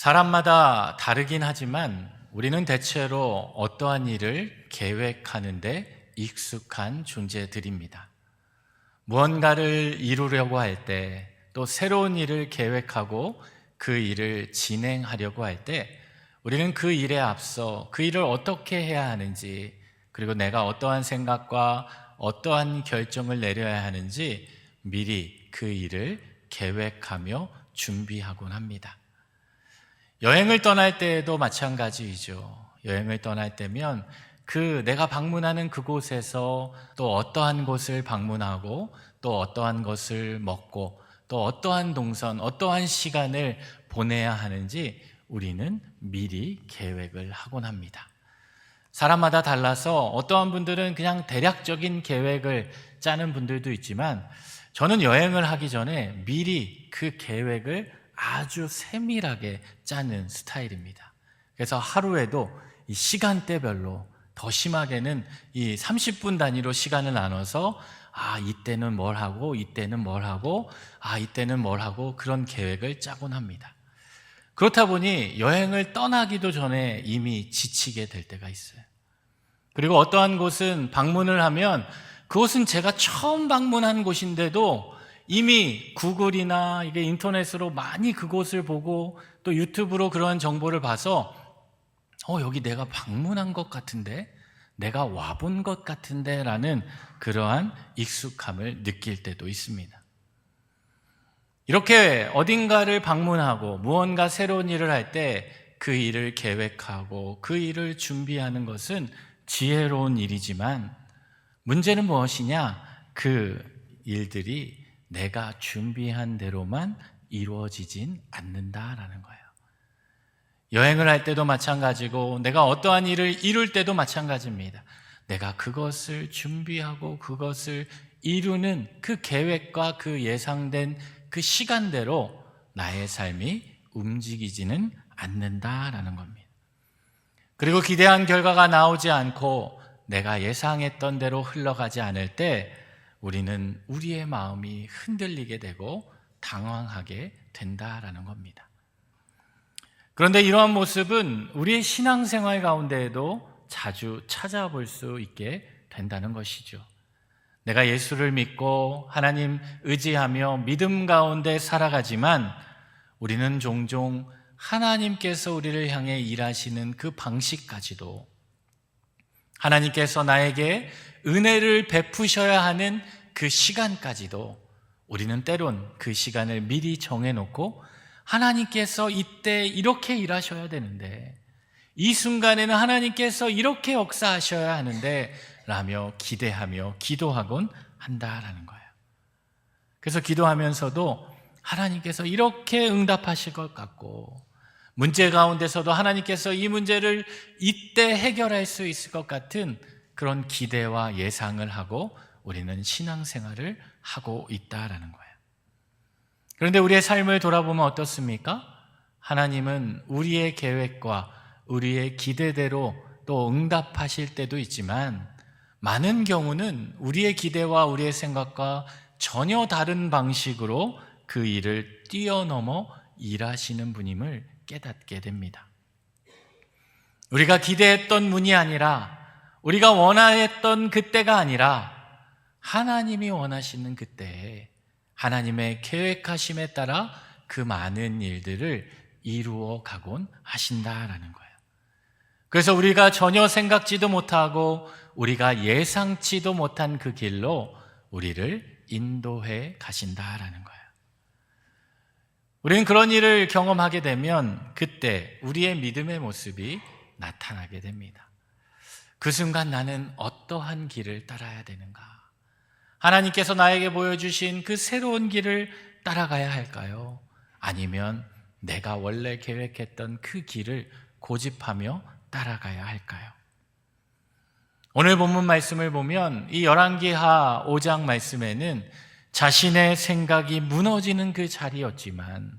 사람마다 다르긴 하지만 우리는 대체로 어떠한 일을 계획하는데 익숙한 존재들입니다. 무언가를 이루려고 할 때, 또 새로운 일을 계획하고 그 일을 진행하려고 할 때 우리는 그 일에 앞서 그 일을 어떻게 해야 하는지, 그리고 내가 어떠한 생각과 어떠한 결정을 내려야 하는지 미리 그 일을 계획하며 준비하곤 합니다. 여행을 떠날 때에도 마찬가지이죠. 여행을 떠날 때면 내가 방문하는 그곳에서 또 어떠한 곳을 방문하고 또 어떠한 것을 먹고 또 어떠한 동선, 어떠한 시간을 보내야 하는지 우리는 미리 계획을 하곤 합니다. 사람마다 달라서 어떠한 분들은 그냥 대략적인 계획을 짜는 분들도 있지만 저는 여행을 하기 전에 미리 그 계획을 아주 세밀하게 짜는 스타일입니다. 그래서 하루에도 이 시간대별로, 더 심하게는 이 30분 단위로 시간을 나눠서 이때는 뭘 하고 이때는 뭘 하고 이때는 뭘 하고 그런 계획을 짜곤 합니다. 그렇다 보니 여행을 떠나기도 전에 이미 지치게 될 때가 있어요. 그리고 어떠한 곳은 방문을 하면 그곳은 제가 처음 방문한 곳인데도 이미 구글이나 이게 인터넷으로 많이 그곳을 보고 또 유튜브로 그러한 정보를 봐서 여기 내가 방문한 것 같은데, 내가 와본 것 같은데 라는 그러한 익숙함을 느낄 때도 있습니다. 이렇게 어딘가를 방문하고 무언가 새로운 일을 할 때 그 일을 계획하고 그 일을 준비하는 것은 지혜로운 일이지만 문제는 무엇이냐? 그 일들이 내가 준비한 대로만 이루어지진 않는다라는 거예요. 여행을 할 때도 마찬가지고 내가 어떠한 일을 이룰 때도 마찬가지입니다. 내가 그것을 준비하고 그것을 이루는 그 계획과 그 예상된 그 시간대로 나의 삶이 움직이지는 않는다라는 겁니다. 그리고 기대한 결과가 나오지 않고 내가 예상했던 대로 흘러가지 않을 때 우리는 우리의 마음이 흔들리게 되고 당황하게 된다라는 겁니다. 그런데 이러한 모습은 우리의 신앙생활 가운데에도 자주 찾아볼 수 있게 된다는 것이죠. 내가 예수를 믿고 하나님 의지하며 믿음 가운데 살아가지만 우리는 종종 하나님께서 우리를 향해 일하시는 그 방식까지도, 하나님께서 나에게 은혜를 베푸셔야 하는 그 시간까지도 우리는 때론 그 시간을 미리 정해놓고 하나님께서 이때 이렇게 일하셔야 되는데, 이 순간에는 하나님께서 이렇게 역사하셔야 하는데 라며 기대하며 기도하곤 한다라는 거예요. 그래서 기도하면서도 하나님께서 이렇게 응답하실 것 같고, 문제 가운데서도 하나님께서 이 문제를 이때 해결할 수 있을 것 같은 그런 기대와 예상을 하고 우리는 신앙생활을 하고 있다라는 거예요. 그런데 우리의 삶을 돌아보면 어떻습니까? 하나님은 우리의 계획과 우리의 기대대로 또 응답하실 때도 있지만 많은 경우는 우리의 기대와 우리의 생각과 전혀 다른 방식으로 그 일을 뛰어넘어 일하시는 분임을 깨닫게 됩니다. 우리가 기대했던 문이 아니라, 우리가 원하였던 그때가 아니라 하나님이 원하시는 그때에 하나님의 계획하심에 따라 그 많은 일들을 이루어 가곤 하신다라는 거예요. 그래서 우리가 전혀 생각지도 못하고 우리가 예상치도 못한 그 길로 우리를 인도해 가신다라는 거예요. 우리는 그런 일을 경험하게 되면 그때 우리의 믿음의 모습이 나타나게 됩니다. 그 순간 나는 어떠한 길을 따라야 되는가? 하나님께서 나에게 보여주신 그 새로운 길을 따라가야 할까요? 아니면 내가 원래 계획했던 그 길을 고집하며 따라가야 할까요? 오늘 본문 말씀을 보면 이 열왕기하 5장 말씀에는 자신의 생각이 무너지는 그 자리였지만,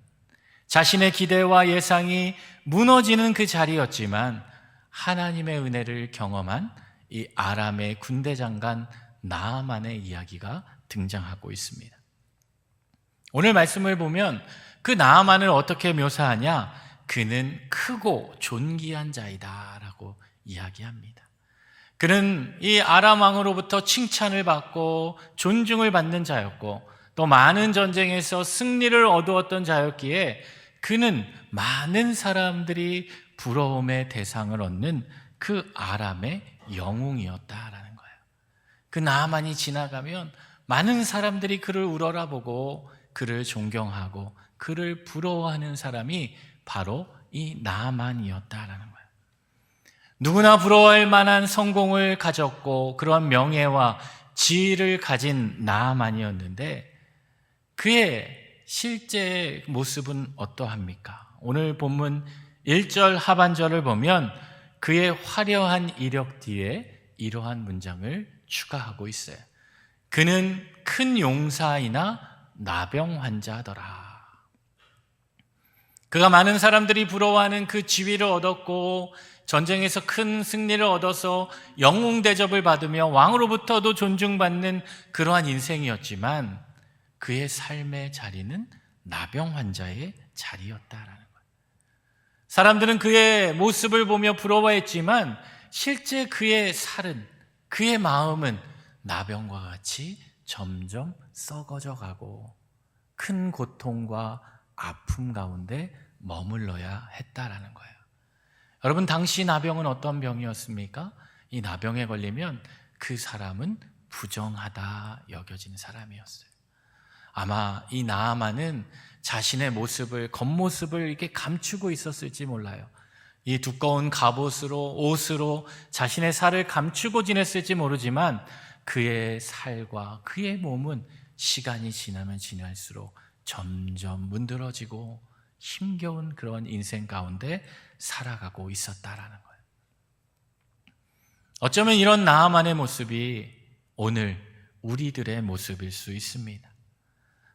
자신의 기대와 예상이 무너지는 그 자리였지만 하나님의 은혜를 경험한 이 아람의 군대 장관 나아만의 이야기가 등장하고 있습니다. 오늘 말씀을 보면 그 나아만을 어떻게 묘사하냐? 그는 크고 존귀한 자이다 라고 이야기합니다. 그는 이 아람 왕으로부터 칭찬을 받고 존중을 받는 자였고 또 많은 전쟁에서 승리를 얻었던 자였기에 그는 많은 사람들이 부러움의 대상을 얻는 그 아람의 영웅이었다라는 거예요. 그 나아만이 지나가면 많은 사람들이 그를 우러러보고 그를 존경하고 그를 부러워하는 사람이 바로 이 나아만이었다라는 거예요. 누구나 부러워할 만한 성공을 가졌고 그러한 명예와 지위를 가진 나아만이었는데 그의 실제 모습은 어떠합니까? 오늘 본문 1절 하반절을 보면 그의 화려한 이력 뒤에 이러한 문장을 추가하고 있어요. 그는 큰 용사이나 나병 환자더라. 그가 많은 사람들이 부러워하는 그 지위를 얻었고 전쟁에서 큰 승리를 얻어서 영웅 대접을 받으며 왕으로부터도 존중받는 그러한 인생이었지만 그의 삶의 자리는 나병 환자의 자리였다라는 거예요. 사람들은 그의 모습을 보며 부러워했지만 실제 그의 살은, 그의 마음은 나병과 같이 점점 썩어져 가고 큰 고통과 아픔 가운데 머물러야 했다라는 거예요. 여러분, 당시 나병은 어떤 병이었습니까? 이 나병에 걸리면 그 사람은 부정하다 여겨진 사람이었어요. 아마 이 나아만은 자신의 모습을, 겉모습을 이렇게 감추고 있었을지 몰라요. 이 두꺼운 갑옷으로, 옷으로 자신의 살을 감추고 지냈을지 모르지만 그의 살과 그의 몸은 시간이 지나면 지날수록 점점 문드러지고 힘겨운 그런 인생 가운데 살아가고 있었다라는 거예요. 어쩌면 이런 나아만의 모습이 오늘 우리들의 모습일 수 있습니다.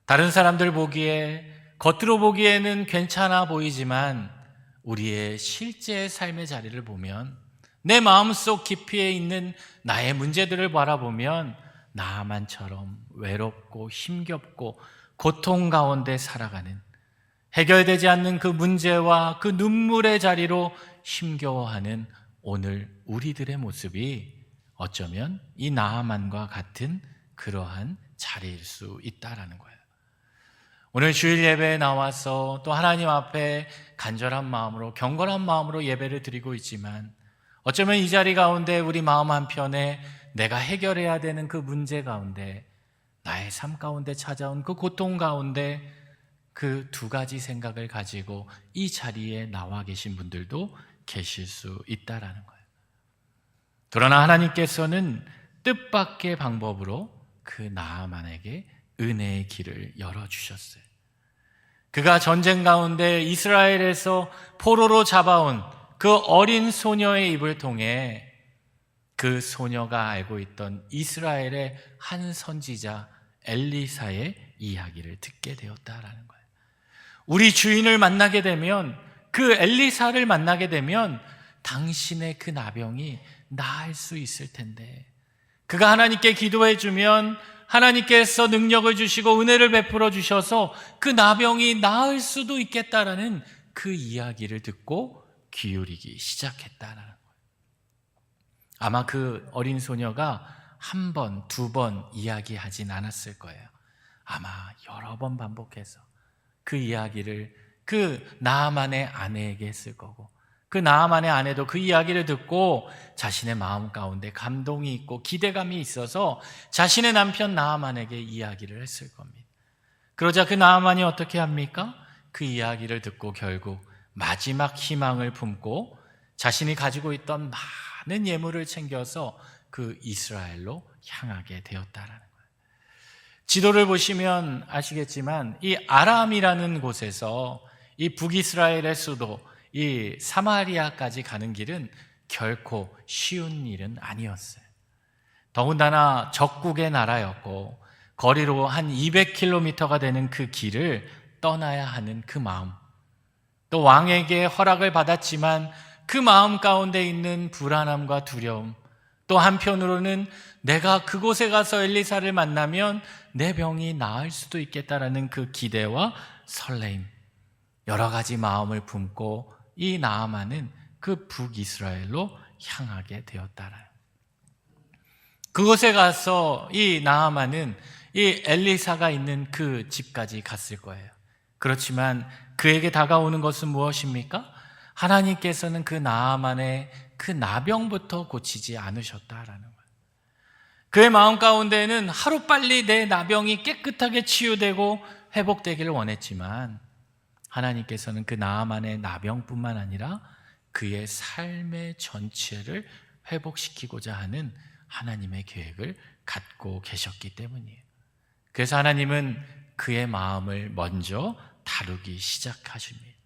다른 사람들 보기에, 겉으로 보기에는 괜찮아 보이지만 우리의 실제 삶의 자리를 보면, 내 마음속 깊이에 있는 나의 문제들을 바라보면 나아만처럼 외롭고 힘겹고 고통 가운데 살아가는, 해결되지 않는 그 문제와 그 눈물의 자리로 힘겨워하는 오늘 우리들의 모습이 어쩌면 이 나아만과 같은 그러한 자리일 수 있다라는 거예요. 오늘 주일 예배에 나와서 또 하나님 앞에 간절한 마음으로, 경건한 마음으로 예배를 드리고 있지만 어쩌면 이 자리 가운데 우리 마음 한편에 내가 해결해야 되는 그 문제 가운데, 나의 삶 가운데 찾아온 그 고통 가운데 그 두 가지 생각을 가지고 이 자리에 나와 계신 분들도 계실 수 있다라는 거예요. 그러나 하나님께서는 뜻밖의 방법으로 그 나아만에게 은혜의 길을 열어주셨어요. 그가 전쟁 가운데 이스라엘에서 포로로 잡아온 그 어린 소녀의 입을 통해 그 소녀가 알고 있던 이스라엘의 한 선지자 엘리사의 이야기를 듣게 되었다라는 거예요. 우리 주인을 만나게 되면, 그 엘리사를 만나게 되면 당신의 그 나병이 나을 수 있을 텐데, 그가 하나님께 기도해 주면 하나님께서 능력을 주시고 은혜를 베풀어 주셔서 그 나병이 나을 수도 있겠다라는 그 이야기를 듣고 기울이기 시작했다라는 거예요. 아마 그 어린 소녀가 한 번, 두 번 이야기하진 않았을 거예요. 아마 여러 번 반복해서 그 이야기를 그 나아만의 아내에게 했을 거고, 그 나아만의 아내도 그 이야기를 듣고 자신의 마음 가운데 감동이 있고 기대감이 있어서 자신의 남편 나아만에게 이야기를 했을 겁니다. 그러자 그 나아만이 어떻게 합니까? 그 이야기를 듣고 결국 마지막 희망을 품고 자신이 가지고 있던 많은 예물을 챙겨서 그 이스라엘로 향하게 되었다라는 거예요. 지도를 보시면 아시겠지만 이 아람이라는 곳에서 이 북이스라엘의 수도 이 사마리아까지 가는 길은 결코 쉬운 일은 아니었어요. 더군다나 적국의 나라였고 거리로 한 200km가 되는 그 길을 떠나야 하는 그 마음, 또 왕에게 허락을 받았지만 그 마음 가운데 있는 불안함과 두려움, 또 한편으로는 내가 그곳에 가서 엘리사를 만나면 내 병이 나을 수도 있겠다라는 그 기대와 설레임, 여러 가지 마음을 품고 이 나아만은 그 북이스라엘로 향하게 되었다라요. 그곳에 가서 이 나아만은 이 엘리사가 있는 그 집까지 갔을 거예요. 그렇지만 그에게 다가오는 것은 무엇입니까? 하나님께서는 그 나아만의 그 나병부터 고치지 않으셨다라는 거예요. 그의 마음 가운데는 하루빨리 내 나병이 깨끗하게 치유되고 회복되기를 원했지만 하나님께서는 그 나아만의 나병뿐만 아니라 그의 삶의 전체를 회복시키고자 하는 하나님의 계획을 갖고 계셨기 때문이에요. 그래서 하나님은 그의 마음을 먼저 다루기 시작하십니다.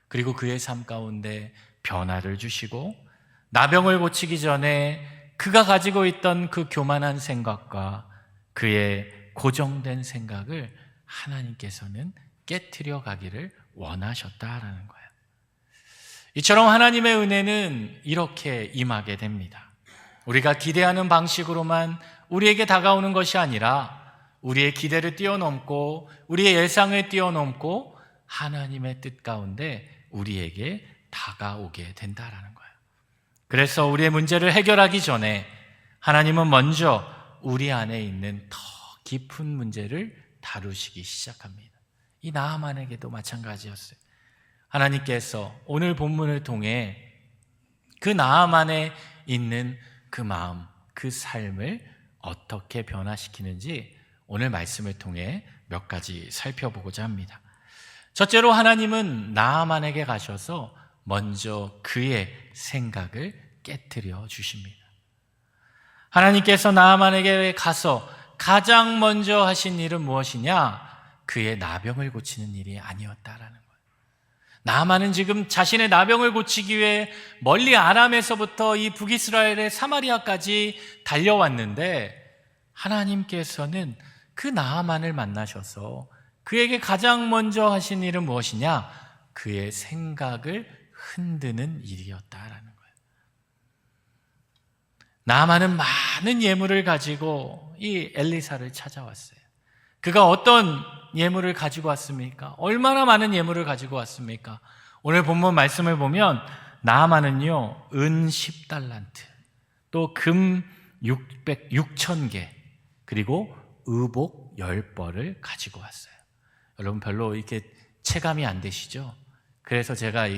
그리고 그의 삶 가운데 변화를 주시고 나병을 고치기 전에 그가 가지고 있던 그 교만한 생각과 그의 고정된 생각을 하나님께서는 깨트려 가기를 원하셨다라는 거예요. 이처럼 하나님의 은혜는 이렇게 임하게 됩니다. 우리가 기대하는 방식으로만 우리에게 다가오는 것이 아니라 우리의 기대를 뛰어넘고 우리의 예상을 뛰어넘고 하나님의 뜻 가운데 우리에게 다가오게 된다라는 거예요. 그래서 우리의 문제를 해결하기 전에 하나님은 먼저 우리 안에 있는 더 깊은 문제를 다루시기 시작합니다. 이 나아만에게도 마찬가지였어요. 하나님께서 오늘 본문을 통해 그 나아만에 있는 그 마음, 그 삶을 어떻게 변화시키는지 오늘 말씀을 통해 몇 가지 살펴보고자 합니다. 첫째로 하나님은 나아만에게 가셔서 먼저 그의 생각을 깨트려 주십니다. 하나님께서 나아만에게 가서 가장 먼저 하신 일은 무엇이냐? 그의 나병을 고치는 일이 아니었다라는 거예요. 나아만은 지금 자신의 나병을 고치기 위해 멀리 아람에서부터 이 북이스라엘의 사마리아까지 달려왔는데 하나님께서는 그 나아만을 만나셔서 그에게 가장 먼저 하신 일은 무엇이냐? 그의 생각을 흔드는 일이었다라는 거예요. 나아만은 많은 예물을 가지고 이 엘리사를 찾아왔어요. 그가 어떤 예물을 가지고 왔습니까? 얼마나 많은 예물을 가지고 왔습니까? 오늘 본문 말씀을 보면 나아만은요, 은 10달란트, 또 금 6,000개, 그리고 의복 10벌을 가지고 왔어요. 여러분 별로 이렇게 체감이 안 되시죠? 그래서 제가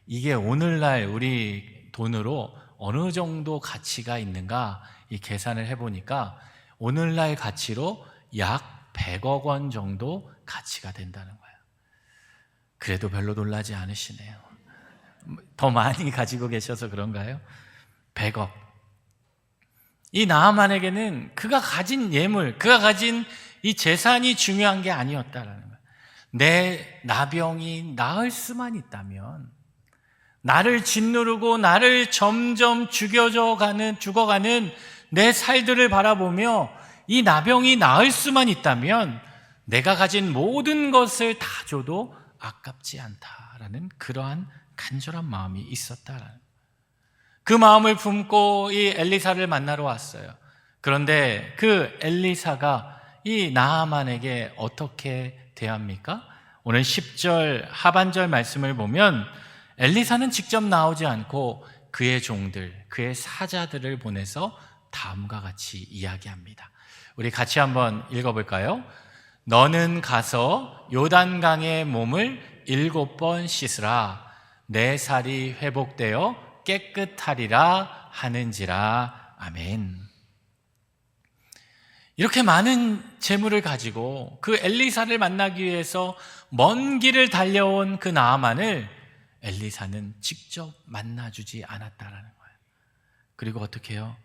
이게 오늘날 우리 돈으로 어느 정도 가치가 있는가 이 계산을 해보니까 오늘날 가치로 약 100억 원 정도 가치가 된다는 거예요. 그래도 별로 놀라지 않으시네요. 더 많이 가지고 계셔서 그런가요? 100억. 이 나아만에게는 그가 가진 예물, 그가 가진 이 재산이 중요한 게 아니었다라는 거예요. 내 나병이 나을 수만 있다면, 나를 짓누르고 나를 점점 죽어가는 내 살들을 바라보며 이 나병이 나을 수만 있다면 내가 가진 모든 것을 다 줘도 아깝지 않다라는 그러한 간절한 마음이 있었다라는, 그 마음을 품고 이 엘리사를 만나러 왔어요. 그런데 그 엘리사가 이 나아만에게 어떻게 대합니까? 오늘 10절 하반절 말씀을 보면 엘리사는 직접 나오지 않고 그의 종들, 그의 사자들을 보내서 다음과 같이 이야기합니다. 우리 같이 한번 읽어볼까요? 너는 가서 요단강의 몸을 7번 씻으라. 내 살이 회복되어 깨끗하리라 하는지라. 아멘. 이렇게 많은 재물을 가지고 그 엘리사를 만나기 위해서 먼 길을 달려온 그 나아만을 엘리사는 직접 만나주지 않았다라는 거예요. 그리고 어떻게 해요?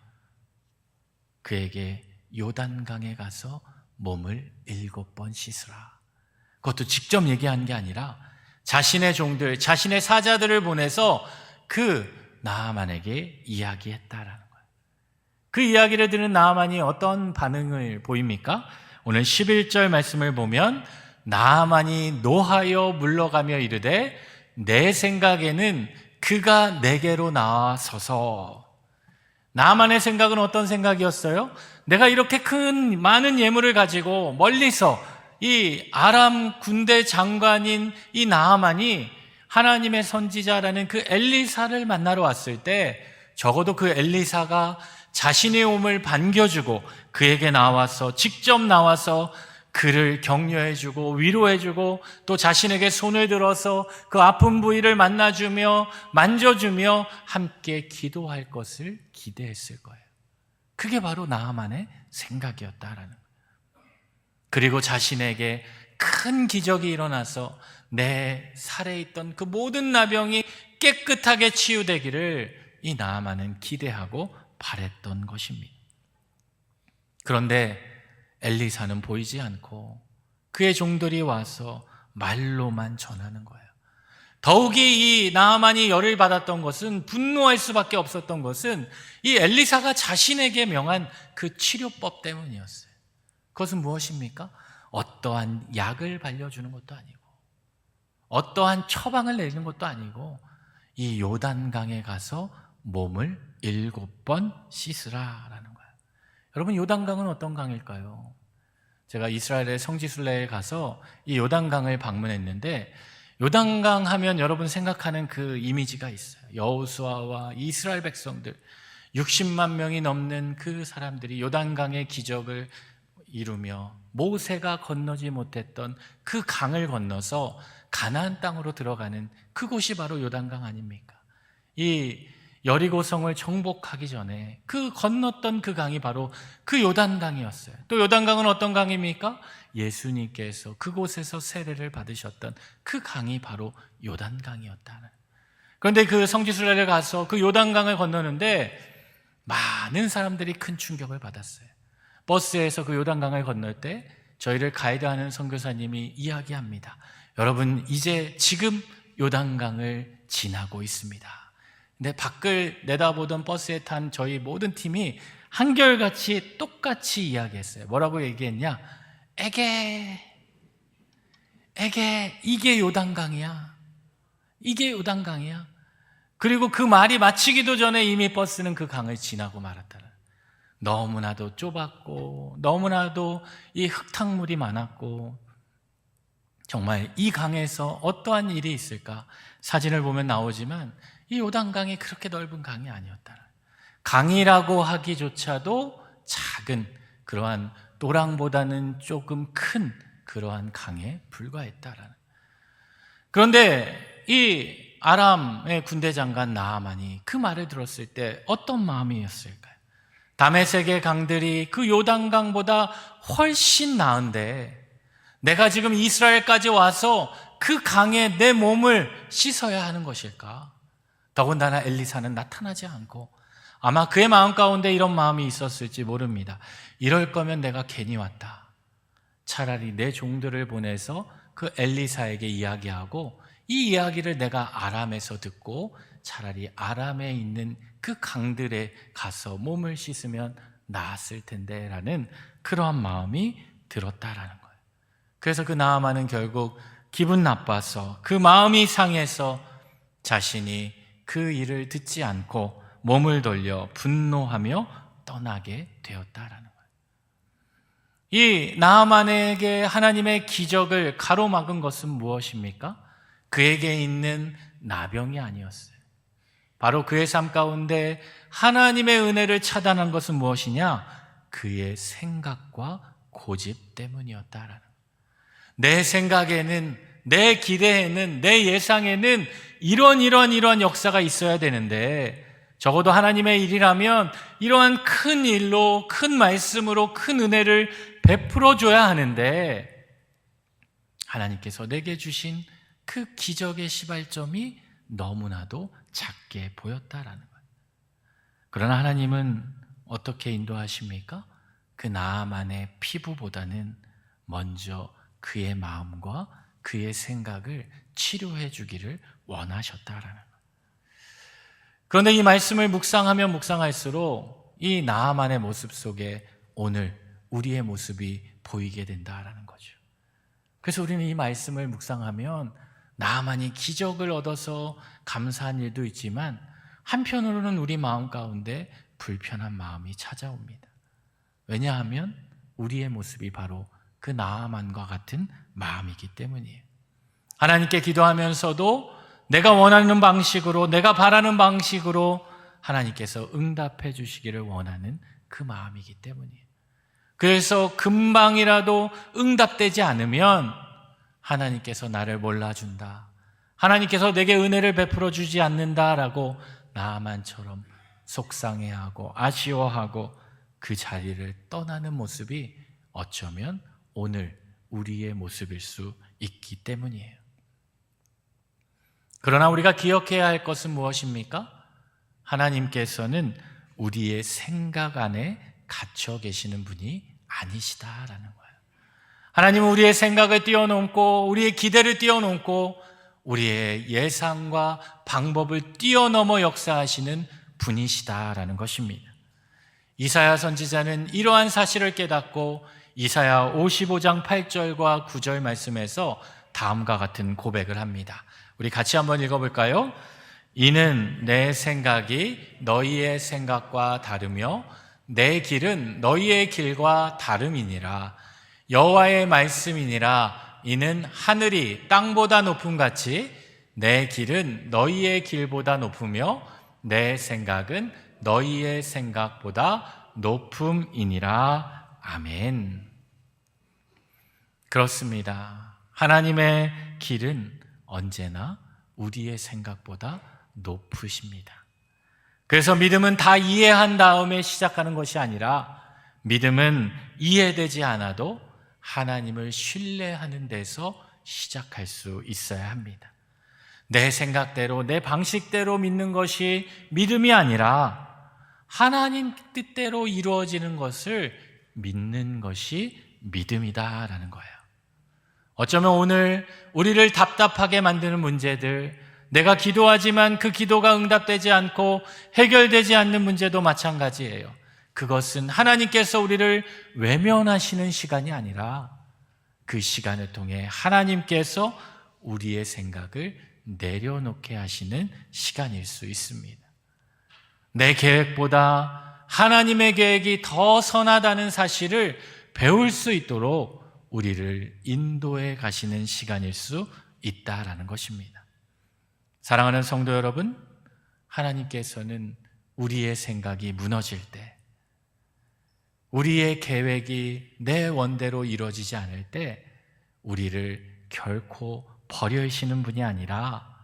그에게 요단강에 가서 몸을 7번 씻으라. 그것도 직접 얘기한 게 아니라 자신의 종들, 자신의 사자들을 보내서 그 나아만에게 이야기했다라는 거예요. 그 이야기를 들은 나아만이 어떤 반응을 보입니까? 오늘 11절 말씀을 보면 나아만이 노하여 물러가며 이르되 내 생각에는 그가 내게로 나와서서. 나아만의 생각은 어떤 생각이었어요? 내가 이렇게 많은 예물을 가지고 멀리서 이 아람 군대 장관인 이 나아만이 하나님의 선지자라는 그 엘리사를 만나러 왔을 때 적어도 그 엘리사가 자신의 몸을 반겨주고 그에게 나와서 직접 나와서 그를 격려해주고 위로해주고 또 자신에게 손을 들어서 그 아픈 부위를 만나주며 만져주며 함께 기도할 것을 기대했을 거예요. 그게 바로 나아만의 생각이었다라는 거예요. 그리고 자신에게 큰 기적이 일어나서 내 살에 있던 그 모든 나병이 깨끗하게 치유되기를 이 나아만은 기대하고 바랬던 것입니다. 그런데 엘리사는 보이지 않고 그의 종들이 와서 말로만 전하는 거예요. 더욱이 이 나아만이 열을 받았던 것은, 분노할 수밖에 없었던 것은 이 엘리사가 자신에게 명한 그 치료법 때문이었어요. 그것은 무엇입니까? 어떠한 약을 발려주는 것도 아니고 어떠한 처방을 내리는 것도 아니고 이 요단강에 가서 몸을 7번 씻으라라는 거예요. 여러분, 요단강은 어떤 강일까요? 제가 이스라엘의 성지순례에 가서 이 요단강을 방문했는데, 요단강 하면 여러분 생각하는 그 이미지가 있어요. 여호수아와 이스라엘 백성들 60만 명이 넘는 그 사람들이 요단강의 기적을 이루며 모세가 건너지 못했던 그 강을 건너서 가나안 땅으로 들어가는 그곳이 바로 요단강 아닙니까? 이 여리고성을 정복하기 전에 그 건넜던 그 강이 바로 그 요단강이었어요. 또 요단강은 어떤 강입니까? 예수님께서 그곳에서 세례를 받으셨던 그 강이 바로 요단강이었다는. 그런데 그 성지순례를 가서 그 요단강을 건너는데 많은 사람들이 큰 충격을 받았어요. 버스에서 그 요단강을 건널 때 저희를 가이드하는 선교사님이 이야기합니다. 여러분, 이제 지금 요단강을 지나고 있습니다. 근데 밖을 내다보던 버스에 탄 저희 모든 팀이 한결같이 똑같이 이야기했어요. 뭐라고 얘기했냐? 에게, 이게 요단강이야. 이게 요단강이야. 그리고 그 말이 마치기도 전에 이미 버스는 그 강을 지나고 말았다. 너무나도 좁았고 너무나도 이 흙탕물이 많았고 정말 이 강에서 어떠한 일이 있을까? 사진을 보면 나오지만 이 요단강이 그렇게 넓은 강이 아니었다. 강이라고 하기조차도 작은 그러한 노랑보다는 조금 큰 그러한 강에 불과했다라는. 그런데 이 아람의 군대 장관 나아만이 그 말을 들었을 때 어떤 마음이었을까요? 다메섹의 강들이 그 요단강보다 훨씬 나은데 내가 지금 이스라엘까지 와서 그 강에 내 몸을 씻어야 하는 것일까? 더군다나 엘리사는 나타나지 않고 아마 그의 마음 가운데 이런 마음이 있었을지 모릅니다. 이럴 거면 내가 괜히 왔다. 차라리 내 종들을 보내서 그 엘리사에게 이야기하고 이 이야기를 내가 아람에서 듣고 차라리 아람에 있는 그 강들에 가서 몸을 씻으면 나았을 텐데 라는 그러한 마음이 들었다라는 거예요. 그래서 그 나아만은 결국 기분 나빠서 그 마음이 상해서 자신이 그 일을 듣지 않고 몸을 돌려 분노하며 떠나게 되었다라는 거예요. 이 나아만에게 하나님의 기적을 가로막은 것은 무엇입니까? 그에게 있는 나병이 아니었어요. 바로 그의 삶 가운데 하나님의 은혜를 차단한 것은 무엇이냐? 그의 생각과 고집 때문이었다라는 거예요. 내 생각에는, 내 기대에는, 내 예상에는 이런 역사가 있어야 되는데 적어도 하나님의 일이라면 이러한 큰 일로, 큰 말씀으로 큰 은혜를 베풀어 줘야 하는데 하나님께서 내게 주신 그 기적의 시발점이 너무나도 작게 보였다라는 거예요. 그러나 하나님은 어떻게 인도하십니까? 그 나아만의 피부보다는 먼저 그의 마음과 그의 생각을 치료해 주기를 원하셨다라는 거예요. 그런데 이 말씀을 묵상하면 묵상할수록 이 나아만의 모습 속에 오늘 우리의 모습이 보이게 된다라는 거죠. 그래서 우리는 이 말씀을 묵상하면 나아만이 기적을 얻어서 감사한 일도 있지만 한편으로는 우리 마음 가운데 불편한 마음이 찾아옵니다. 왜냐하면 우리의 모습이 바로 그 나아만과 같은 마음이기 때문이에요. 하나님께 기도하면서도 내가 원하는 방식으로, 내가 바라는 방식으로 하나님께서 응답해 주시기를 원하는 그 마음이기 때문이에요. 그래서 금방이라도 응답되지 않으면 하나님께서 나를 몰라준다, 하나님께서 내게 은혜를 베풀어 주지 않는다라고 나아만처럼 속상해하고 아쉬워하고 그 자리를 떠나는 모습이 어쩌면 오늘 우리의 모습일 수 있기 때문이에요. 그러나 우리가 기억해야 할 것은 무엇입니까? 하나님께서는 우리의 생각 안에 갇혀 계시는 분이 아니시다라는 거예요. 하나님은 우리의 생각을 뛰어넘고 우리의 기대를 뛰어넘고 우리의 예상과 방법을 뛰어넘어 역사하시는 분이시다라는 것입니다. 이사야 선지자는 이러한 사실을 깨닫고 이사야 55장 8절과 9절 말씀에서 다음과 같은 고백을 합니다. 우리 같이 한번 읽어볼까요? 이는 내 생각이 너희의 생각과 다르며 내 길은 너희의 길과 다름이니라. 여호와의 말씀이니라. 이는 하늘이 땅보다 높음같이 내 길은 너희의 길보다 높으며 내 생각은 너희의 생각보다 높음이니라. 아멘. 그렇습니다. 하나님의 길은 언제나 우리의 생각보다 높으십니다. 그래서 믿음은 다 이해한 다음에 시작하는 것이 아니라 믿음은 이해되지 않아도 하나님을 신뢰하는 데서 시작할 수 있어야 합니다. 내 생각대로, 내 방식대로 믿는 것이 믿음이 아니라 하나님 뜻대로 이루어지는 것을 믿는 것이 믿음이다라는 거예요. 어쩌면 오늘 우리를 답답하게 만드는 문제들, 내가 기도하지만 그 기도가 응답되지 않고 해결되지 않는 문제도 마찬가지예요. 그것은 하나님께서 우리를 외면하시는 시간이 아니라 그 시간을 통해 하나님께서 우리의 생각을 내려놓게 하시는 시간일 수 있습니다. 내 계획보다 하나님의 계획이 더 선하다는 사실을 배울 수 있도록 우리를 인도해 가시는 시간일 수 있다라는 것입니다. 사랑하는 성도 여러분, 하나님께서는 우리의 생각이 무너질 때, 우리의 계획이 내 원대로 이루어지지 않을 때 우리를 결코 버리시는 분이 아니라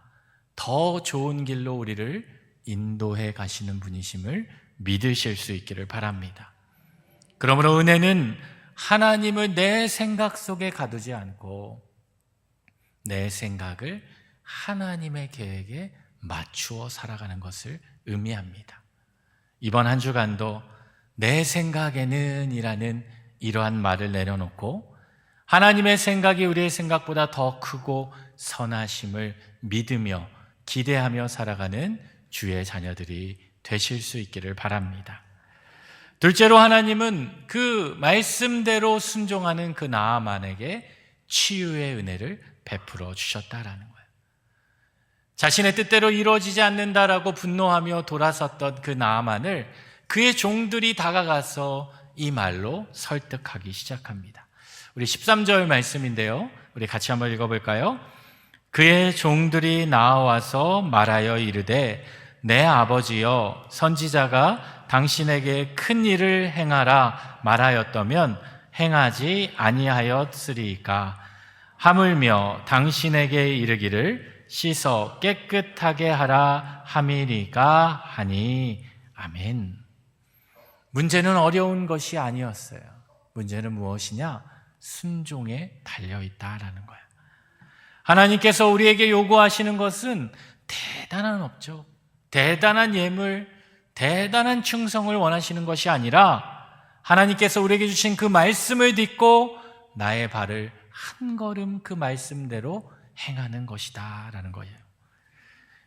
더 좋은 길로 우리를 인도해 가시는 분이심을 믿으실 수 있기를 바랍니다. 그러므로 은혜는 하나님을 내 생각 속에 가두지 않고 내 생각을 하나님의 계획에 맞추어 살아가는 것을 의미합니다. 이번 한 주간도 내 생각에는 이라는 이러한 말을 내려놓고 하나님의 생각이 우리의 생각보다 더 크고 선하심을 믿으며 기대하며 살아가는 주의 자녀들이 되실 수 있기를 바랍니다. 둘째로 하나님은 그 말씀대로 순종하는 그 나아만에게 치유의 은혜를 베풀어 주셨다라는 거예요. 자신의 뜻대로 이루어지지 않는다라고 분노하며 돌아섰던 그 나아만을 그의 종들이 다가가서 이 말로 설득하기 시작합니다. 우리 13절 말씀인데요, 우리 같이 한번 읽어볼까요? 그의 종들이 나와서 말하여 이르되 내 아버지여, 선지자가 당신에게 큰 일을 행하라 말하였다면 행하지 아니하였으리이까. 하물며 당신에게 이르기를 씻어 깨끗하게 하라 함이리까 하니. 아멘. 문제는 어려운 것이 아니었어요. 문제는 무엇이냐? 순종에 달려있다라는 거예요. 하나님께서 우리에게 요구하시는 것은 대단한 업적, 대단한 예물, 대단한 충성을 원하시는 것이 아니라 하나님께서 우리에게 주신 그 말씀을 듣고 나의 발을 한 걸음 그 말씀대로 행하는 것이다 라는 거예요.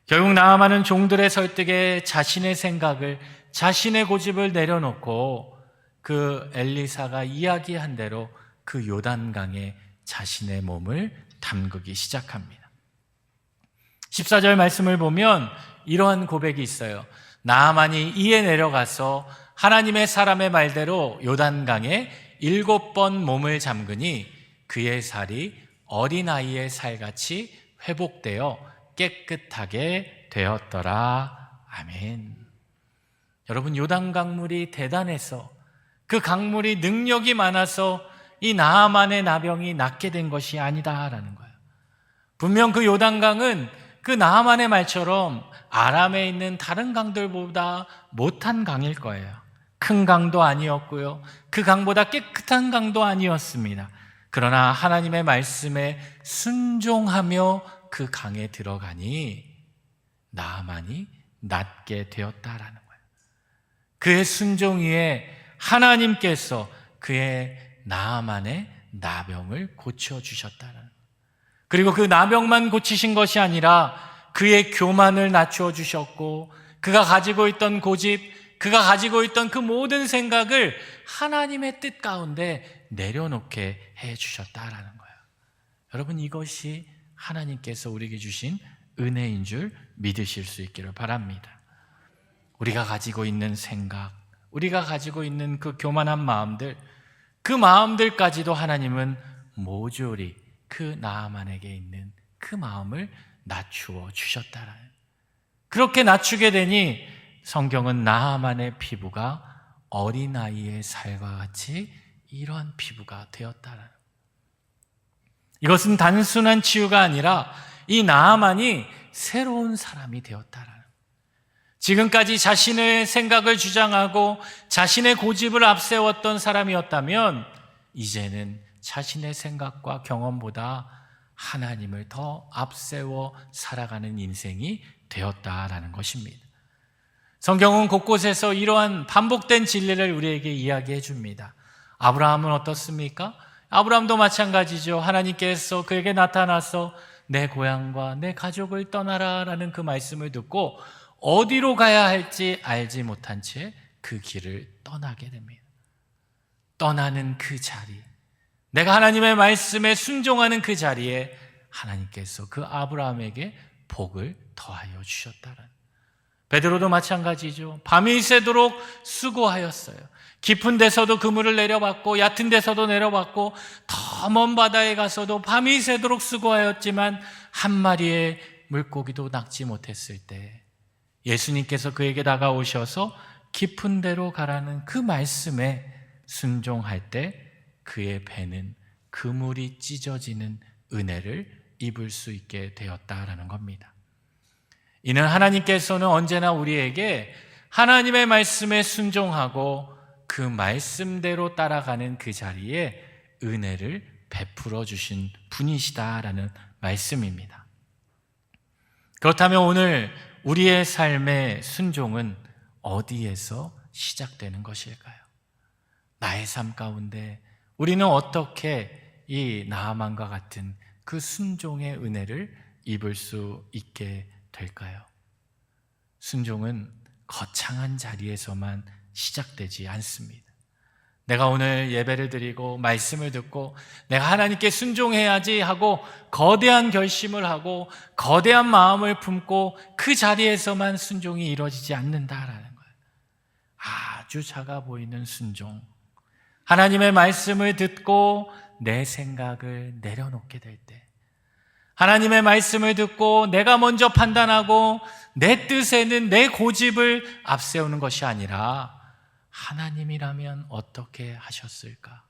결국 나아만은 종들의 설득에 자신의 생각을, 자신의 고집을 내려놓고 그 엘리사가 이야기한 대로 그 요단강에 자신의 몸을 담그기 시작합니다. 14절 말씀을 보면 이러한 고백이 있어요. 나아만이 이에 내려가서 하나님의 사람의 말대로 요단강에 7번 몸을 잠그니 그의 살이 어린아이의 살같이 회복되어 깨끗하게 되었더라. 아멘. 여러분, 요단 강물이 대단해서, 그 강물이 능력이 많아서 이 나아만의 나병이 낫게 된 것이 아니다라는 거예요. 분명 그 요단강은 그 나아만의 말처럼 아람에 있는 다른 강들보다 못한 강일 거예요. 큰 강도 아니었고요, 그 강보다 깨끗한 강도 아니었습니다. 그러나 하나님의 말씀에 순종하며 그 강에 들어가니 나아만이 낫게 되었다라는 거예요. 그의 순종 위에 하나님께서 그의 나아만의 나병을 고쳐주셨다는 거예요. 그리고 그 나병만 고치신 것이 아니라 그의 교만을 낮추어 주셨고, 그가 가지고 있던 고집, 그가 가지고 있던 그 모든 생각을 하나님의 뜻 가운데 내려놓게 해 주셨다라는 거예요. 여러분, 이것이 하나님께서 우리에게 주신 은혜인 줄 믿으실 수 있기를 바랍니다. 우리가 가지고 있는 생각, 우리가 가지고 있는 그 교만한 마음들, 그 마음들까지도 하나님은 모조리 그 나아만에게 있는 그 마음을 낮추어 주셨다라. 그렇게 낮추게 되니 성경은 나아만의 피부가 어린아이의 살과 같이 이러한 피부가 되었다라. 이것은 단순한 치유가 아니라 이 나아만이 새로운 사람이 되었다라. 지금까지 자신의 생각을 주장하고 자신의 고집을 앞세웠던 사람이었다면 이제는 자신의 생각과 경험보다 하나님을 더 앞세워 살아가는 인생이 되었다라는 것입니다. 성경은 곳곳에서 이러한 반복된 진리를 우리에게 이야기해 줍니다. 아브라함은 어떻습니까? 아브라함도 마찬가지죠. 하나님께서 그에게 나타나서 내 고향과 내 가족을 떠나라 라는 그 말씀을 듣고 어디로 가야 할지 알지 못한 채 그 길을 떠나게 됩니다. 떠나는 그 자리, 내가 하나님의 말씀에 순종하는 그 자리에 하나님께서 그 아브라함에게 복을 더하여 주셨다는. 베드로도 마찬가지죠. 밤이 새도록 수고하였어요. 깊은 데서도 그물을 내려봤고 얕은 데서도 내려봤고 더 먼 바다에 가서도 밤이 새도록 수고하였지만 한 마리의 물고기도 낚지 못했을 때 예수님께서 그에게 다가오셔서 깊은 데로 가라는 그 말씀에 순종할 때 그의 배는 그물이 찢어지는 은혜를 입을 수 있게 되었다라는 겁니다. 이는 하나님께서는 언제나 우리에게 하나님의 말씀에 순종하고 그 말씀대로 따라가는 그 자리에 은혜를 베풀어 주신 분이시다라는 말씀입니다. 그렇다면 오늘 우리의 삶의 순종은 어디에서 시작되는 것일까요? 나의 삶 가운데 우리는 어떻게 이 나아만과 같은 그 순종의 은혜를 입을 수 있게 될까요? 순종은 거창한 자리에서만 시작되지 않습니다. 내가 오늘 예배를 드리고 말씀을 듣고 내가 하나님께 순종해야지 하고 거대한 결심을 하고 거대한 마음을 품고 그 자리에서만 순종이 이루어지지 않는다라는 거예요. 아주 작아 보이는 순종, 하나님의 말씀을 듣고 내 생각을 내려놓게 될 때, 하나님의 말씀을 듣고 내가 먼저 판단하고 내 뜻에는 내 고집을 앞세우는 것이 아니라 하나님이라면 어떻게 하셨을까?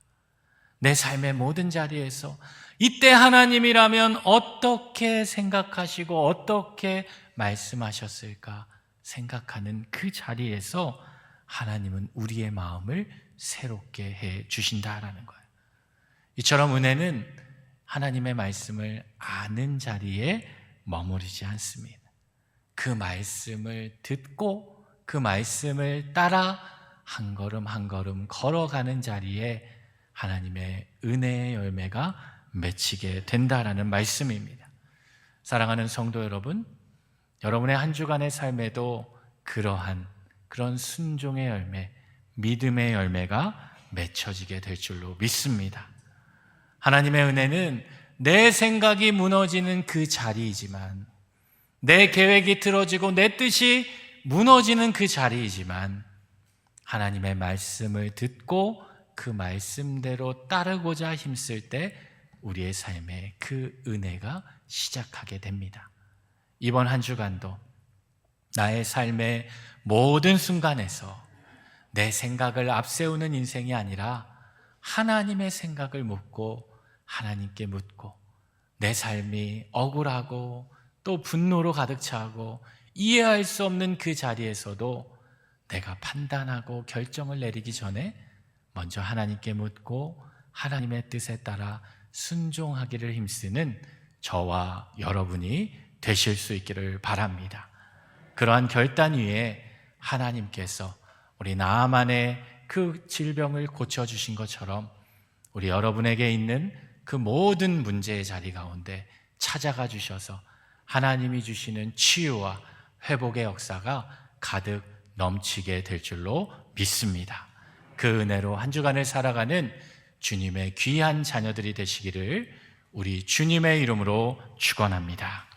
내 삶의 모든 자리에서 이때 하나님이라면 어떻게 생각하시고 어떻게 말씀하셨을까 생각하는 그 자리에서 하나님은 우리의 마음을 새롭게 해 주신다라는 거예요. 이처럼 은혜는 하나님의 말씀을 아는 자리에 머무르지 않습니다. 그 말씀을 듣고 그 말씀을 따라 한 걸음 한 걸음 걸어가는 자리에 하나님의 은혜의 열매가 맺히게 된다라는 말씀입니다. 사랑하는 성도 여러분, 여러분의 한 주간의 삶에도 그런 순종의 열매, 믿음의 열매가 맺혀지게 될 줄로 믿습니다. 하나님의 은혜는 내 생각이 무너지는 그 자리이지만, 내 계획이 틀어지고 내 뜻이 무너지는 그 자리이지만 하나님의 말씀을 듣고 그 말씀대로 따르고자 힘쓸 때 우리의 삶에 그 은혜가 시작하게 됩니다. 이번 한 주간도 나의 삶의 모든 순간에서 내 생각을 앞세우는 인생이 아니라 하나님의 생각을 묻고 하나님께 묻고, 내 삶이 억울하고 또 분노로 가득 차고 이해할 수 없는 그 자리에서도 내가 판단하고 결정을 내리기 전에 먼저 하나님께 묻고 하나님의 뜻에 따라 순종하기를 힘쓰는 저와 여러분이 되실 수 있기를 바랍니다. 그러한 결단 위에 하나님께서 우리 나아만의 그 질병을 고쳐주신 것처럼 우리 여러분에게 있는 그 모든 문제의 자리 가운데 찾아가 주셔서 하나님이 주시는 치유와 회복의 역사가 가득 넘치게 될 줄로 믿습니다. 그 은혜로 한 주간을 살아가는 주님의 귀한 자녀들이 되시기를 우리 주님의 이름으로 축원합니다.